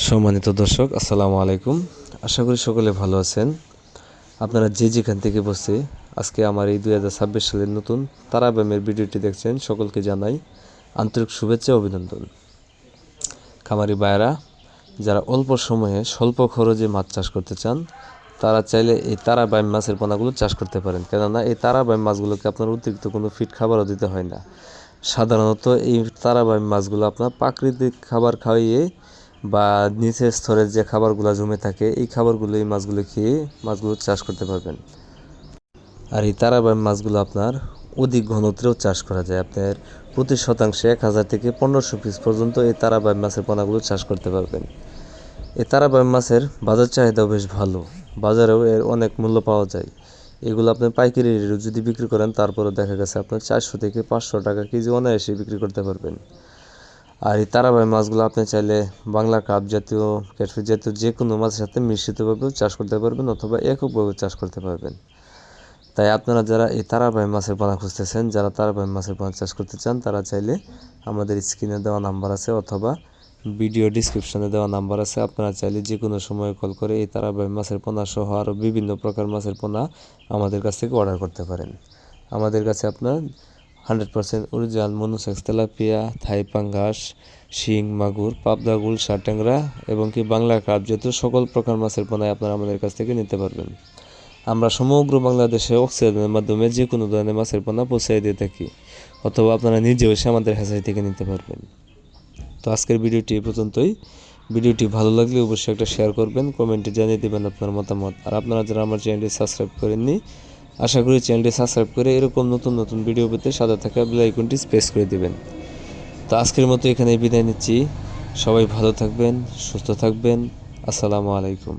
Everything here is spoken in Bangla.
সম্মানিত দর্শক, আসসালামু আলাইকুম। আশা করি সকলে ভালো আছেন। আপনারা যে যেখান থেকে বসে আজকে আমার এই 2026 সালের নতুন তারা ব্যায়ামের ভিডিওটি দেখছেন, সকলকে জানাই আন্তরিক শুভেচ্ছা অভিনন্দন। খামারি ভাইয়েরা যারা অল্প সময়ে স্বল্প খরচে মাছ চাষ করতে চান, তারা চাইলে এই তারা ব্যায়াম মাছের পোনাগুলো চাষ করতে পারেন। কেননা এই তারা ব্যায়াম মাছগুলোকে আপনার অতিরিক্ত কোনো ফিড খাবারও দিতে হয় না। সাধারণত এই তারা ব্যায়াম মাছগুলো আপনার প্রাকৃতিক খাবার খাইয়ে বা নিচের স্তরের যে খাবারগুলো জমে থাকে, এই খাবারগুলো এই মাছগুলো খেয়ে মাছগুলো চাষ করতে পারবেন। আর এই তারা ব্যায়াম মাছগুলো আপনার অধিক ঘনত্বেও চাষ করা যায়। আপনার প্রতি শতাংশে 1000 থেকে 1500 পিস পর্যন্ত এই তারা ব্যায়াম মাছের পোনাগুলো চাষ করতে পারবেন। এই তারা ব্যায়াম মাছের বাজার চাহিদাও বেশ ভালো, বাজারেও এর অনেক মূল্য পাওয়া যায়। এগুলো আপনি পাইকারি রেটে যদি বিক্রি করেন, তারপরে দেখা গেছে আপনার 400 থেকে 500 টাকা কেজি অনায়াসে বিক্রি করতে পারবেন। আর এই তারা ব্যায়াম মাছগুলো আপনি চাইলে বাংলা কাপ জাতীয়, ক্যাটফিশ জাতীয় যে কোনো মাছের সাথে মিশ্রিতভাবেও চাষ করতে পারবেন অথবা এককভাবে চাষ করতে পারবেন। তাই আপনারা যারা এই তারা ব্যায়াম মাছের পোনা খুঁজতেছেন, যারা তারা ব্যায়াম মাছের পোনা চাষ করতে চান, তারা চাইলে আমাদের স্ক্রিনে দেওয়া নাম্বার আছে অথবা ভিডিও ডিসক্রিপশনে দেওয়া নাম্বার আছে, আপনারা চাইলে যে কোনো সময় কল করে এই তারা ব্যায়াম মাছের পোনা সহ আরও বিভিন্ন প্রকার মাছের পোনা আমাদের কাছ থেকে অর্ডার করতে পারেন। আমাদের কাছে আপনার 100% অরিজিনাল মনোসেক্স তেলাপিয়া, থাই পাঙ্গাস, শিং, মাগুর, পাবদা, গুলশা, ট্যাংরা এবং কি বাংলা কাপ জাতীয় সকল প্রকার মাছের পোনায় আপনারা আমাদের কাছ থেকে নিতে পারবেন। আমরা সমগ্র বাংলাদেশে অক্সিজেনের মাধ্যমে যে কোনো ধরনের মাছের পোনা পৌঁছে দিয়ে থাকি, অথবা আপনারা নিজেও এসে আমাদের হ্যাচারি থেকে নিতে পারবেন। তো আজকের ভিডিওটি এই পর্যন্তই। ভিডিওটি ভালো লাগলে অবশ্যই একটা শেয়ার করবেন, কমেন্টে জানিয়ে দেবেন আপনার মতামত। আর আপনারা যারা আমার চ্যানেলটি সাবস্ক্রাইব করেননি, আশা করি চ্যানেলটি সাবস্ক্রাইব করে এরকম নতুন নতুন ভিডিও পেতে সাথে থাকা বেল আইকনটি প্রেস করে দেবেন। তো আজকের মতো এখানেই বিদায় নিচ্ছি। সবাই ভালো থাকবেন, সুস্থ থাকবেন। আসসালামু আলাইকুম।